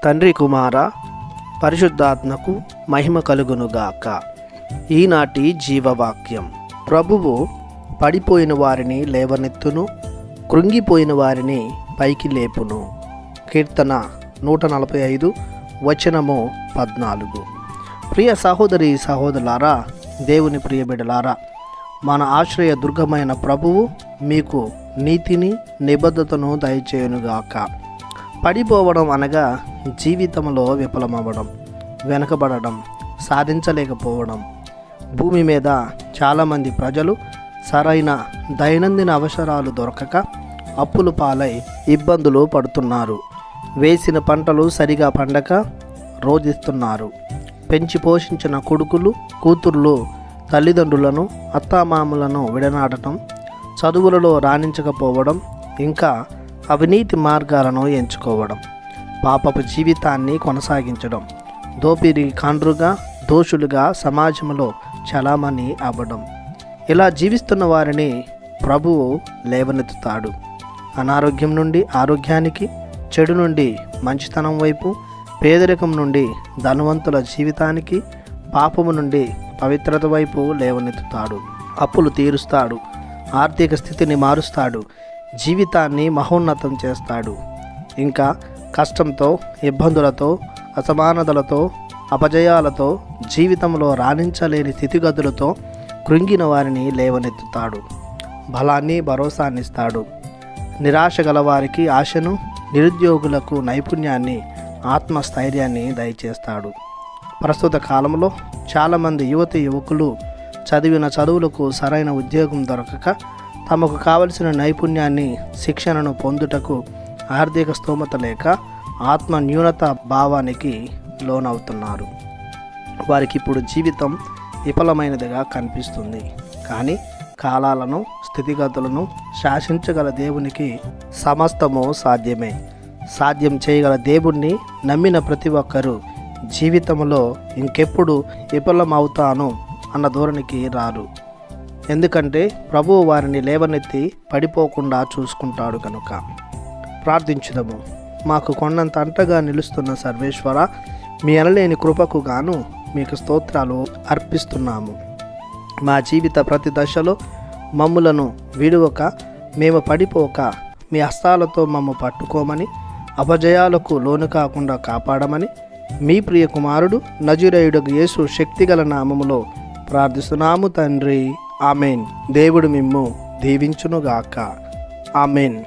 తండ్రి కుమార పరిశుద్ధాత్మకు మహిమ కలుగునుగాక. ఈనాటి జీవవాక్యం. ప్రభువు పడిపోయిన వారిని లేవనెత్తును, కృంగిపోయిన వారిని పైకి లేపును. కీర్తన 145 వచనము 14. ప్రియ సహోదరి సహోదరులారా, దేవుని ప్రియ బిడ్డలారా, మన ఆశ్రయ దుర్గమైన ప్రభువు మీకు నీతిని నిబద్ధతను దయచేయునుగాక. పడిపోవడం అనగా జీవితంలో విఫలమవ్వడం, వెనకబడడం, సాధించలేకపోవడం. భూమి మీద చాలామంది ప్రజలు సరైన దైనందిన అవసరాలు దొరకక అప్పులు పాలై ఇబ్బందులు పడుతున్నారు. వేసిన పంటలు సరిగా పండక రోధిస్తున్నారు. పెంచి పోషించిన కొడుకులు కూతుర్లు తల్లిదండ్రులను అత్తామామలను విడనాడటం, చదువులలో రాణించకపోవడం, ఇంకా అవినీతి మార్గాలను ఎంచుకోవడం, పాపపు జీవితాన్ని కొనసాగించడం, దోపిడీ కాండ్రుగా దోషులుగా సమాజంలో చలామణి అవ్వడం. ఇలా జీవిస్తున్న వారిని ప్రభువు లేవనెత్తుతాడు. అనారోగ్యం నుండి ఆరోగ్యానికి, చెడు నుండి మంచితనం వైపు, పేదరికం నుండి ధనవంతుల జీవితానికి, పాపము నుండి పవిత్రత వైపు లేవనెత్తుతాడు. అప్పులు తీరుస్తాడు, ఆర్థిక స్థితిని మారుస్తాడు, జీవితాన్ని మహోన్నతం చేస్తాడు. ఇంకా కష్టంతో, ఇబ్బందులతో, అసమానతలతో, అపజయాలతో, జీవితంలో రాణించలేని స్థితిగతులతో కృంగిన వారిని లేవనెత్తుతాడు. బలాన్ని భరోసాన్నిస్తాడు. నిరాశ గల వారికి ఆశను, నిరుద్యోగులకు నైపుణ్యాన్ని, ఆత్మస్థైర్యాన్ని దయచేస్తాడు. ప్రస్తుత కాలంలో చాలామంది యువకులు చదివిన చదువులకు సరైన ఉద్యోగం దొరకక తమకు కావలసిన నైపుణ్యాన్ని, శిక్షణను పొందుటకు ఆర్థిక స్తోమత లేక ఆత్మ న్యూనత భావానికి లోనవుతున్నారు. వారికి ఇప్పుడు జీవితం విఫలమైనదిగా కనిపిస్తుంది. కానీ కాలాలను, స్థితిగతులను శాసించగల దేవునికి సమస్తము సాధ్యమే. సాధ్యం చేయగల దేవుణ్ణి నమ్మిన ప్రతి ఒక్కరూ జీవితంలో ఇంకెప్పుడు విఫలమవుతాను అన్న ధోరణికి రారు. ఎందుకంటే ప్రభువు వారిని లేవనెత్తి పడిపోకుండా చూసుకుంటాడు కనుక. ప్రార్థించుదాము. మాకు కొండంత అంటగా నిలుస్తున్న సర్వేశ్వర, మీ అనలేని కృపకు గాను మీకు స్తోత్రాలు అర్పిస్తున్నాము. మా జీవిత ప్రతి దశలో మమ్ములను విడువక, మేము పడిపోక మీ హస్తాలతో మమ్ము పట్టుకోమని, అపజయాలకు లోను కాకుండా కాపాడమని మీ ప్రియ కుమారుడు నజరేయుడు యేసు శక్తిగల నామములో ప్రార్థిస్తున్నాము తండ్రి. ఆమెన్. దేవుడు మిమ్ము దీవించునుగాక. ఆమెన్.